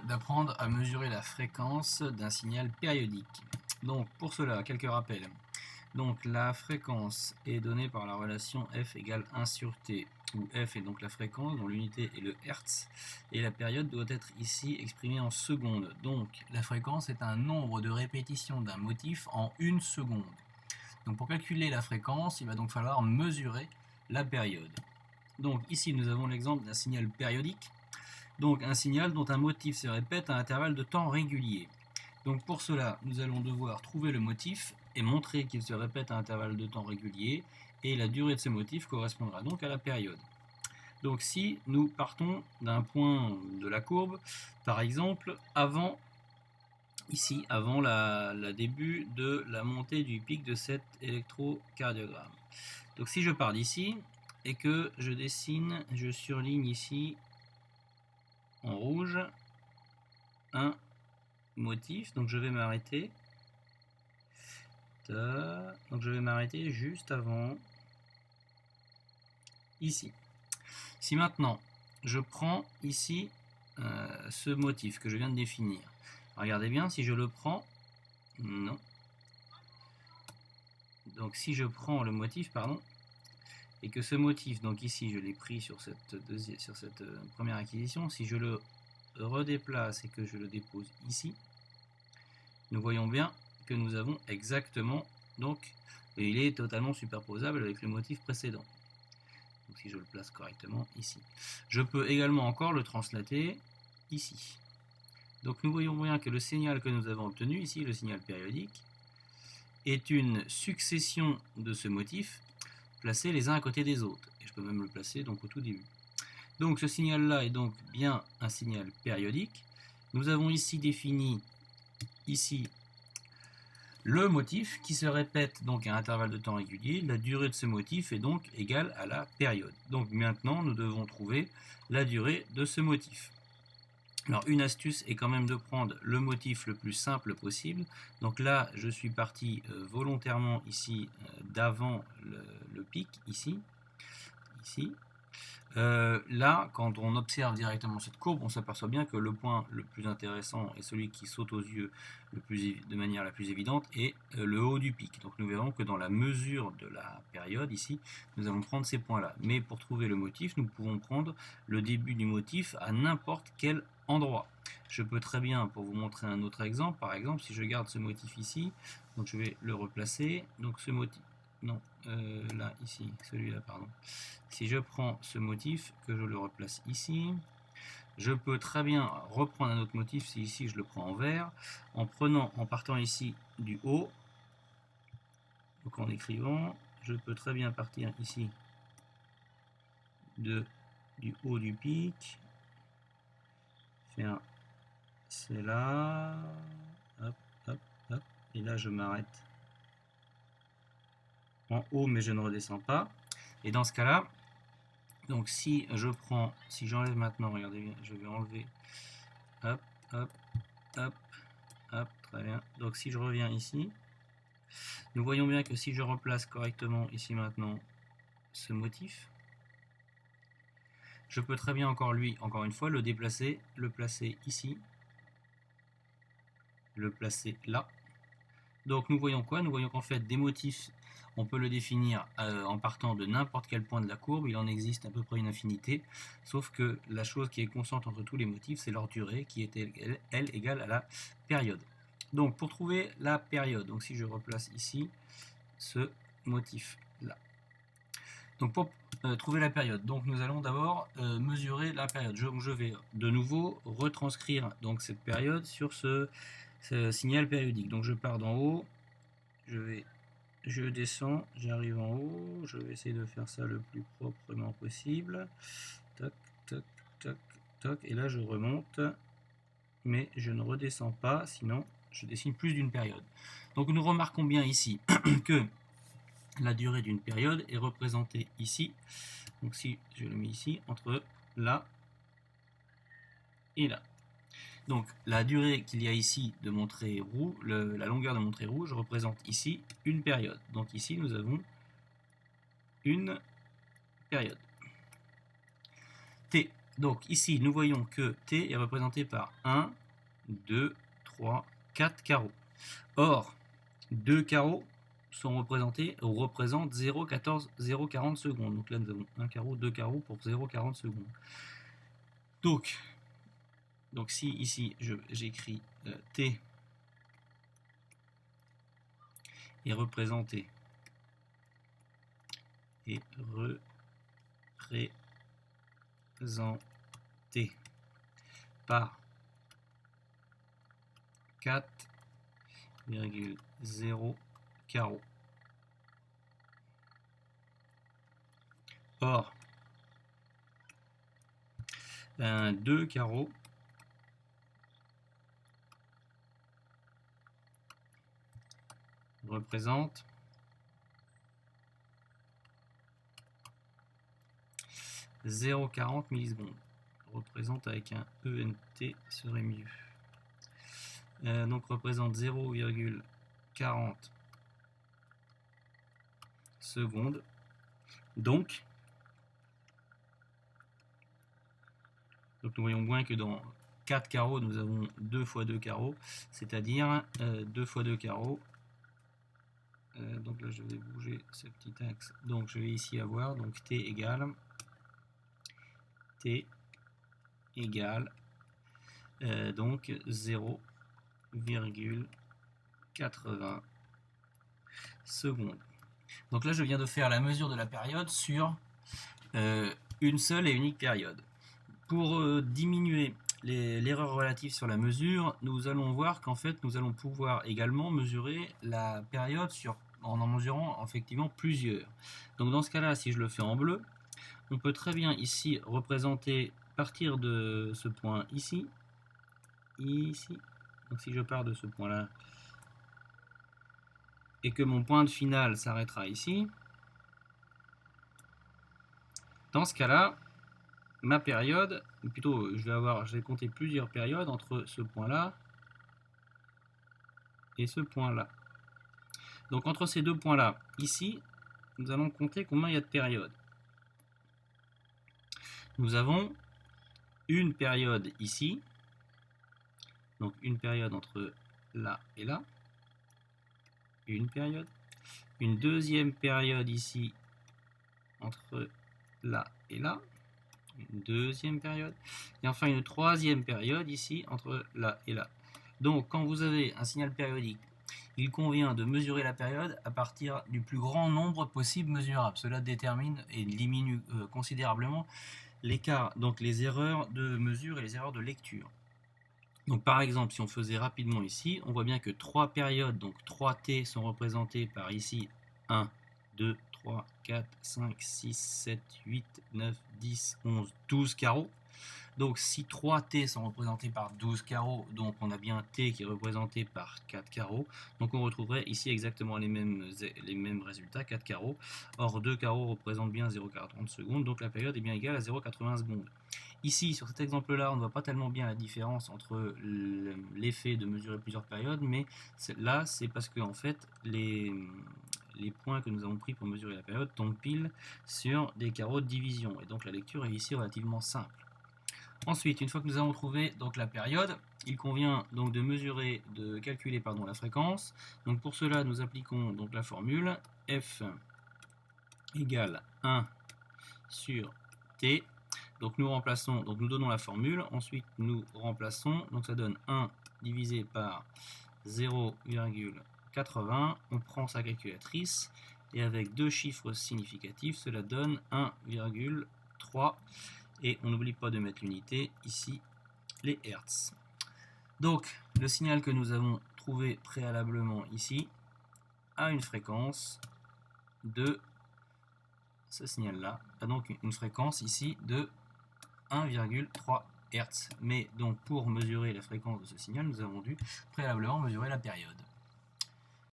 d'apprendre à mesurer la fréquence d'un signal périodique. Donc pour cela, quelques rappels. Donc la fréquence est donnée par la relation F égale 1 sur T, où F est donc la fréquence, dont l'unité est le Hertz, et la période doit être ici exprimée en secondes. Donc la fréquence est un nombre de répétitions d'un motif en une seconde. Donc pour calculer la fréquence, il va donc falloir mesurer la période. Donc ici nous avons l'exemple d'un signal périodique, donc un signal dont un motif se répète à intervalles de temps réguliers. Donc pour cela, nous allons devoir trouver le motif et montrer qu'il se répète à intervalles de temps réguliers, et la durée de ce motif correspondra donc à la période. Donc si nous partons d'un point de la courbe, par exemple, avant la début de la montée du pic de cet électrocardiogramme. Donc si je pars d'ici et que je dessine, je surligne ici en rouge un motif, donc je vais m'arrêter. Donc je vais m'arrêter juste avant ici. Si maintenant je prends ici ce motif que je viens de définir, regardez bien, si je le prends, non. Donc si je prends le motif, pardon, et que ce motif, donc ici je l'ai pris sur cette première acquisition, si je le redéplace et que je le dépose ici, nous voyons bien que nous avons exactement, donc, et il est totalement superposable avec le motif précédent. Donc si je le place correctement ici. Je peux également encore le translater ici. Donc nous voyons bien que le signal que nous avons obtenu ici, le signal périodique, est une succession de ce motif placés les uns à côté des autres. Et je peux même le placer donc au tout début. Donc ce signal-là est donc bien un signal périodique. Nous avons ici défini ici le motif qui se répète donc à un intervalle de temps régulier. La durée de ce motif est donc égale à la période. Donc maintenant nous devons trouver la durée de ce motif. Alors une astuce est quand même de prendre le motif le plus simple possible. Donc là je suis parti volontairement ici d'avant le pic, ici. Là, quand on observe directement cette courbe, on s'aperçoit bien que le point le plus intéressant et celui qui saute aux yeux de manière la plus évidente est le haut du pic. Donc nous verrons que dans la mesure de la période, ici, nous allons prendre ces points-là. Mais pour trouver le motif, nous pouvons prendre le début du motif à n'importe quel endroit. Je peux très bien, pour vous montrer un autre exemple, par exemple, si je garde ce motif ici, donc je vais le replacer, donc ce motif, non, là, ici, celui-là, pardon. Si je prends ce motif, que je le replace ici, je peux très bien reprendre un autre motif, si ici je le prends en vert, en partant ici du haut, donc en écrivant, je peux très bien partir ici du haut du pic, faire c'est là, hop, hop, hop, et là je m'arrête en haut mais je ne redescends pas, et dans ce cas là, donc si j'enlève maintenant, regardez bien, je vais enlever, hop, hop, hop, hop, très bien, donc si je reviens ici, nous voyons bien que si je replace correctement ici maintenant ce motif, je peux très bien encore une fois, le déplacer, le placer ici, le placer là. Donc nous voyons quoi? Nous voyons qu'en fait des motifs, on peut le définir en partant de n'importe quel point de la courbe, il en existe à peu près une infinité, sauf que la chose qui est constante entre tous les motifs, c'est leur durée qui est elle égale à la période. Donc pour trouver la période, donc si je replace ici ce motif là. Donc pour trouver la période, donc nous allons d'abord mesurer la période. Je vais de nouveau retranscrire donc cette période sur ce signal périodique. Donc je pars d'en haut, je descends, j'arrive en haut, je vais essayer de faire ça le plus proprement possible. Toc, toc, toc, toc, et là je remonte, mais je ne redescends pas, sinon je dessine plus d'une période. Donc nous remarquons bien ici que la durée d'une période est représentée ici. Donc si je le mets ici, entre là et là. Donc la durée qu'il y a ici de mon trait rouge, la longueur de mon trait rouge représente ici une période. Donc ici nous avons une période. T. Donc ici, nous voyons que T est représenté par 1, 2, 3, 4 carreaux. Or, 2 carreaux sont représentés ou représentent 0,14, 0,40 secondes. Donc là, nous avons un carreau, 2 carreaux pour 0,40 secondes. Donc si ici, j'écris T est représenté par 4,0 carreaux. Or, 2 carreaux représente 0,40 millisecondes. Représente avec un ENT serait mieux. Donc représente 0,40 secondes. Donc nous voyons bien que dans 4 carreaux, nous avons 2 fois 2 carreaux, c'est-à-dire 2 fois 2 carreaux. Donc là, je vais bouger ce petit axe. Donc je vais ici avoir donc T égale donc 0,80 secondes. Donc là, je viens de faire la mesure de la période sur une seule et unique période. Pour diminuer l'erreur relative sur la mesure, nous allons voir qu'en fait, nous allons pouvoir également mesurer la période en mesurant effectivement plusieurs. Donc dans ce cas-là, si je le fais en bleu, on peut très bien ici représenter, partir de ce point ici. Donc si je pars de ce point-là, et que mon point de finale s'arrêtera ici, dans ce cas-là, ma période, ou plutôt je vais compter plusieurs périodes entre ce point-là et ce point-là. Donc entre ces deux points-là, ici, nous allons compter combien il y a de périodes. Nous avons une période ici, donc une période entre là et là, une période, une deuxième période ici entre là et là, une deuxième période, et enfin une troisième période ici entre là et là. Donc quand vous avez un signal périodique, il convient de mesurer la période à partir du plus grand nombre possible mesurable. Cela détermine et diminue considérablement l'écart, donc les erreurs de mesure et les erreurs de lecture. Donc par exemple, si on faisait rapidement ici, on voit bien que 3 périodes, donc 3 T sont représentées par ici 1, 2, 3, 4, 5, 6, 7, 8, 9, 10, 11, 12 carreaux. Donc si 3 T sont représentés par 12 carreaux, donc on a bien T qui est représenté par 4 carreaux. Donc on retrouverait ici exactement les mêmes résultats, 4 carreaux. Or 2 carreaux représentent bien 0,40 secondes, donc la période est bien égale à 0,80 secondes. Ici, sur cet exemple-là, on ne voit pas tellement bien la différence entre l'effet de mesurer plusieurs périodes, mais là, c'est parce que en fait, les points que nous avons pris pour mesurer la période tombent pile sur des carreaux de division. Et donc la lecture est ici relativement simple. Ensuite, une fois que nous avons trouvé donc la période, il convient donc de calculer la fréquence. Donc pour cela, nous appliquons donc la formule F égale 1 sur T. Donc nous remplaçons, donc nous donnons la formule, ensuite nous remplaçons, donc ça donne 1 divisé par 0,80, on prend sa calculatrice, et avec deux chiffres significatifs, cela donne 1,3, et on n'oublie pas de mettre l'unité, ici, les Hertz. Donc le signal que nous avons trouvé préalablement ici a une fréquence de, ce signal-là, a donc une fréquence ici de 1,3 Hz. Mais donc pour mesurer la fréquence de ce signal, nous avons dû préalablement mesurer la période.